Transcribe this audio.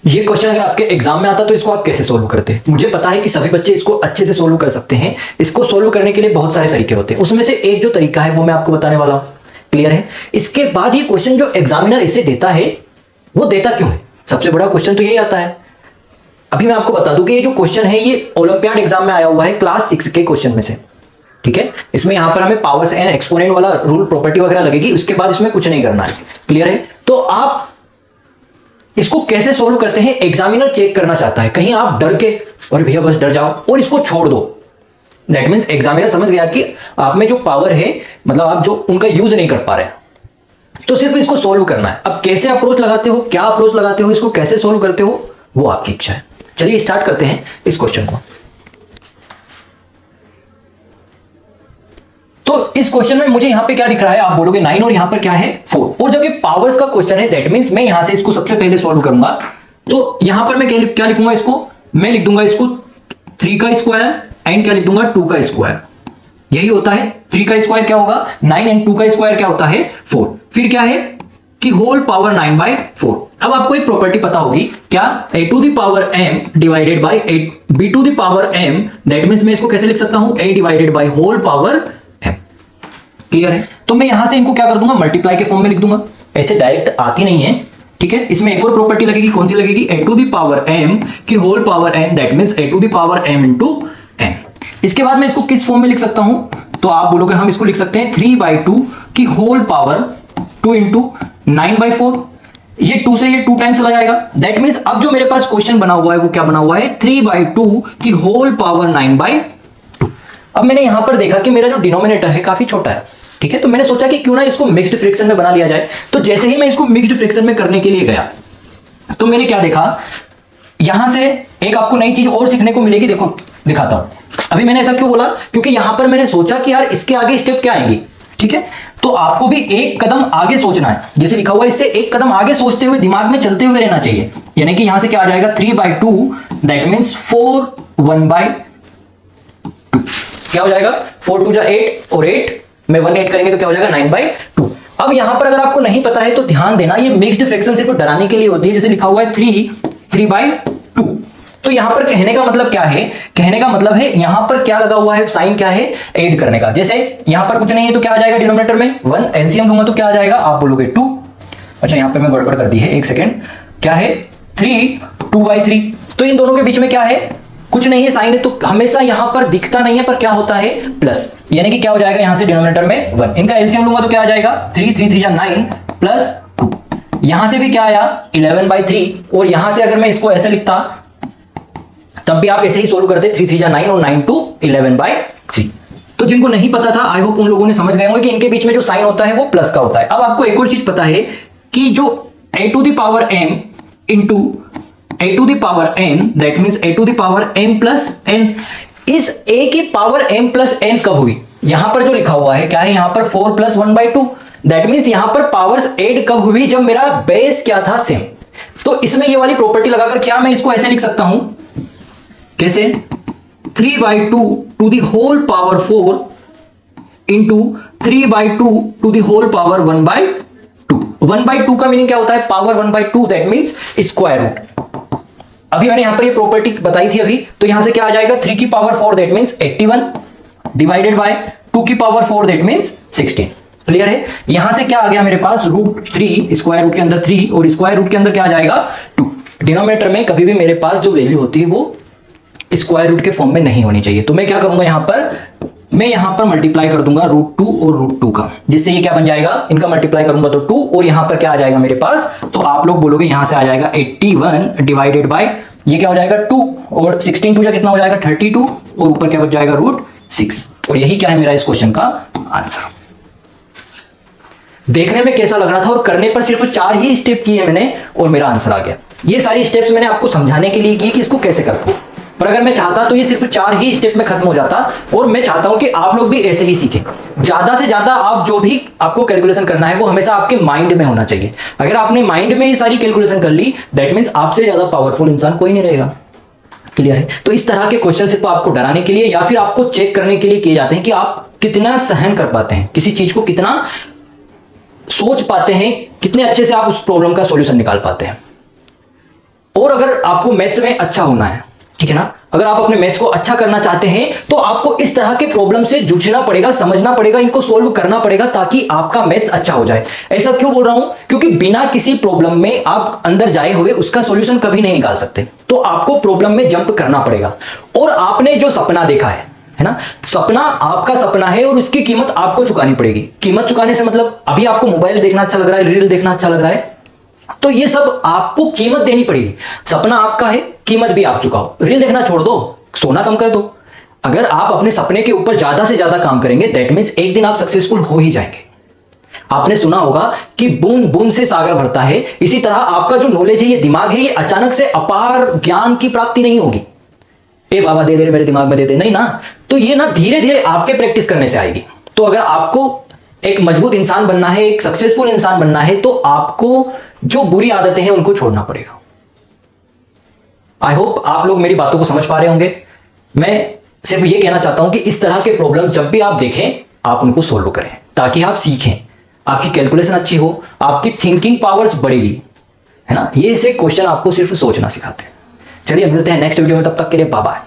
ये क्वेश्चन अगर आपके एग्जाम में आता तो इसको आप कैसे सोल्व करते हैं? मुझे पता है कि सभी बच्चे इसको अच्छे से सोल्व कर सकते हैं। इसको सोल्व करने के लिए बहुत सारे तरीके होते हैं, उसमें से एक जो तरीका है वो मैं आपको बताने वाला हूं। क्लियर है? इसके बाद ये क्वेश्चन जो एग्जामिनर इसे देता है वो देता क्यों है? सबसे बड़ा क्वेश्चन तो यही आता है। अभी मैं आपको बता दूं कि ये जो क्वेश्चन है ये ओलंपियाड एग्जाम में आया हुआ है क्लास 6 के क्वेश्चन में से। ठीक है, इसमें यहां पर हमें पावर्स एंड एक्सपोनेंट वाला रूल प्रॉपर्टी वगैरह लगेगी, उसके बाद इसमें कुछ नहीं करना है। क्लियर है? तो आप इसको कैसे सोल्व करते हैं एग्जामिनर चेक करना चाहता है। कहीं आप डर के और भैया बस डर जाओ और इसको छोड़ दो, दैट मीन्स एग्जामिनर समझ गया कि आप में जो पावर है, मतलब आप जो उनका यूज नहीं कर पा रहे हैं, तो सिर्फ इसको सोल्व करना है। अब कैसे अप्रोच लगाते हो, क्या अप्रोच लगाते हो, इसको कैसे सोल्व करते हो, वो आपकी इच्छा है। चलिए स्टार्ट करते हैं इस क्वेश्चन को। तो इस क्वेश्चन में मुझे यहां पे क्या दिख रहा है, आप बोलोगे 9 और यहां पर क्या है 4। और जब ये पावर्स का क्वेश्चन है दैट मींस मैं यहां से इसको सबसे पहले सॉल्व करूंगा। तो यहां पर मैं क्या लिखूंगा, इसको मैं लिख दूंगा इसको 3 का स्क्वायर एंड क्या लिख दूंगा 2 का स्क्वायर। यही होता है 3 का स्क्वायर क्या होगा 9 एंड 2 का स्क्वायर क्या होता है 4। फिर क्या है कि होल पावर 9/4। अब आपको एक प्रॉपर्टी पता होगी क्या, a to the power m divided by b to the power m, that means मैं इसको कैसे लिख सकता हूं a divided by whole power m। Clear है? तो मैं यहां से इनको क्या कर दूंगा, मल्टीप्लाई के फॉर्म में लिख दूंगा। ऐसे डायरेक्ट आती नहीं है। ठीक है, इसमें एक और प्रॉपर्टी लगेगी, कौन सी लगेगी, a to the power m की whole power n, that means a to the power m into m। इसके बाद मैं इसको किस फॉर्म में लिख सकता हूं, तो आप बोलोगे हम इसको लिख सकते हैं 3/2 की होल पावर 2 इंटू 9/4। ये 2 से ये 2 टाइम्स चला जाएगा, दैट मींस अब जो मेरे पास क्वेश्चन बना हुआ है वो क्या बना हुआ है 3/2 की होल पावर 9/2। अब मैंने यहां पर देखा कि मेरा जो डिनोमिनेटर है काफी छोटा है। ठीक है, तो मैंने सोचा कि क्यों ना इसको मिक्स्ड फ्रैक्शन में बना लिया जाए। तो जैसे ही मैं इसको मिक्स्ड फ्रैक्शन में करने के लिए गया तो मैंने क्या देखा, यहां से एक आपको नई चीज और सीखने को मिलेगी। देखो दिखाता हूं। अभी मैंने ऐसा क्यों बोला, क्योंकि यहां पर मैंने सोचा कि यार इसके आगे स्टेप क्या आएंगी। ठीक है, तो आपको भी एक कदम आगे सोचना है, जैसे लिखा हुआ है इससे एक कदम आगे सोचते हुए दिमाग में चलते हुए रहना चाहिए। यानी कि यहां से क्या आ जाएगा 3/2, दैट मींस 4 1/2। क्या हो जाएगा 4 2 जा 8 और 8 में 1 8 करेंगे तो क्या हो जाएगा 9/2। अब यहां पर अगर आपको नहीं पता है तो ध्यान देना, ये मिक्स्ड फ्रैक्शन सिर्फ डराने के लिए होती है। जैसे लिखा हुआ है 3/2, तो यहां पर कहने का मतलब क्या है, कहने का मतलब है यहां पर क्या लगा हुआ है, साइन क्या है, ऐड करने का। जैसे यहां पर कुछ नहीं है तो क्या आ जाएगा डिनोमिनेटर में 1, एलसीएम लूंगा तो क्या आ जाएगा, आप बोलोगे 2। अच्छा यहां पर मैं गड़बड़ कर दी है, एक सेकेंड, क्या है 3 2/3। तो इन दोनों के बीच में क्या है, कुछ नहीं है, साइन है, तो हमेशा यहां पर दिखता नहीं है पर क्या होता है प्लस। यानी कि क्या हो जाएगा यहां से डिनोमिनेटर में 1, इनका एलसीएम लूंगा तो क्या आ जाएगा 3 3 3 9 प्लस 2। यहां से भी क्या आया 11/3, और यहां से अगर मैं इसको ऐसे लिखता तब भी आप ऐसे ही सोल्व करते 3 3 9 और 9 2 11/3। तो जिनको नहीं पता था आई होप उन लोगों ने समझ गए होंगे कि इनके बीच में जो साइन होता है वो प्लस का होता है। अब आपको एक और चीज पता है कि जो a to the power m into a to the power n, that means a to the power m plus n, इस a की पावर m प्लस n कब हुई, यहां पर जो लिखा हुआ है क्या है, यहां पर 4 + 1/2, दैट मींस यहां पर पावर्स ऐड कब हुई, जब मेरा बेस क्या था सेम। तो इसमें ये वाली प्रॉपर्टी लगाकर क्या मैं इसको ऐसे लिख सकता हूं, कैसे 3/2 to the whole power 4 into 3/2 to the whole power 1/2। 1/2 का मीनिंग क्या होता है, power 1/2, that means square root. अभी मैंने यहां पर ये प्रॉपर्टी बताई थी अभी, तो यहां से क्या आ जाएगा 3 की power 4 that means 81 divided by 2 की पावर 4 दैट मींस 16। क्लियर है? यहां से क्या आ गया मेरे पास √3, स्क्वायर रूट के अंदर 3 और स्क्वायर रूट के अंदर क्या आ जाएगा 2। डिनोमिनेटर में कभी भी मेरे पास जो वैल्यू होती है वो स्क्वायर रूट के फॉर्म में नहीं होनी चाहिए। तो मैं क्या करूंगा यहां पर, मैं यहां पर मल्टीप्लाई कर दूंगा √2 और √2 का, जिससे ये क्या बन जाएगा, इनका मल्टीप्लाई करूंगा तो 2 और यहां पर क्या आ जाएगा मेरे पास, तो आप लोग बोलोगे यहां से आ जाएगा 81 डिवाइडेड बाय ये क्या हो जाएगा 2 और 16 2 कितना हो जाएगा 32 और ऊपर क्या बच जाएगा √6। और यही क्या है मेरा इस क्वेश्चन का आंसर। देखने में कैसा लग रहा था और करने पर सिर्फ 4 ही स्टेप किए मैंने और मेरा आंसर आ गया। ये सारी स्टेप्स मैंने आपको समझाने के लिए की कि इसको कैसे करते हैं, पर अगर मैं चाहता तो ये सिर्फ 4 ही स्टेप में खत्म हो जाता। और मैं चाहता हूं कि आप लोग भी ऐसे ही सीखें। ज्यादा से ज्यादा आप जो भी आपको कैलकुलेशन करना है वो हमेशा आपके माइंड में होना चाहिए। अगर आपने माइंड में ये सारी कैलकुलेशन कर ली दैट मींस आपसे ज्यादा पावरफुल इंसान कोई नहीं रहेगा। क्लियर है? तो इस तरह के क्वेश्चन सिर्फ आपको डराने के लिए या फिर आपको चेक करने के लिए किए जाते हैं कि आप कितना सहन कर पाते हैं, किसी चीज को कितना सोच पाते हैं, कितने अच्छे से आप उस प्रॉब्लम का सॉल्यूशन निकाल पाते हैं। और अगर आपको मैथ्स में अच्छा होना है, ठीक है ना, अगर आप अपने मैथ्स को अच्छा करना चाहते हैं तो आपको इस तरह के प्रॉब्लम से जूझना पड़ेगा, समझना पड़ेगा, इनको सोल्व करना पड़ेगा ताकि आपका मैथ्स अच्छा हो जाए। ऐसा क्यों बोल रहा हूं? क्योंकि बिना किसी प्रॉब्लम में आप अंदर जाए हुए उसका सॉल्यूशन कभी नहीं निकाल सकते। तो आपको प्रॉब्लम में जंप करना पड़ेगा। और आपने जो सपना देखा है ना, सपना आपका सपना है और उसकी कीमत आपको चुकानी पड़ेगी। कीमत चुकाने से मतलब अभी आपको मोबाइल देखना अच्छा लग रहा है, रील देखना अच्छा लग रहा है, तो ये सब आपको कीमत देनी पड़ेगी। सपना आपका है, कीमत भी आप चुकाओ। रील देखना छोड़ दो, सोना कम कर दो। अगर आप अपने सपने के ऊपर ज्यादा से ज्यादा काम करेंगे, दैट मीन्स एक दिन आप सक्सेसफुल हो ही जाएंगे। आपने सुना होगा कि बूंद बूंद से सागर भरता है। इसी तरह आपका जो नॉलेज है, ये दिमाग है, ये अचानक से अपार ज्ञान की प्राप्ति नहीं होगी। ए बाबा दे दे मेरे दिमाग में दे दे, नहीं ना। तो ये ना धीरे धीरे आपके प्रैक्टिस करने से आएगी। तो अगर आपको एक मजबूत इंसान बनना है, एक सक्सेसफुल इंसान बनना है, तो आपको जो बुरी आदतें हैं उनको छोड़ना पड़ेगा। आई होप आप लोग मेरी बातों को समझ पा रहे होंगे। मैं सिर्फ ये कहना चाहता हूं कि इस तरह के प्रॉब्लम जब भी आप देखें, आप उनको सोल्व करें ताकि आप सीखें, आपकी कैलकुलेशन अच्छी हो, आपकी थिंकिंग पावर्स बढ़ेगी, है ना। ये से क्वेश्चन आपको सिर्फ सोचना सिखाते हैं। चलिए मिलते हैं नेक्स्ट वीडियो में, तब तक के लिए बाय बाय।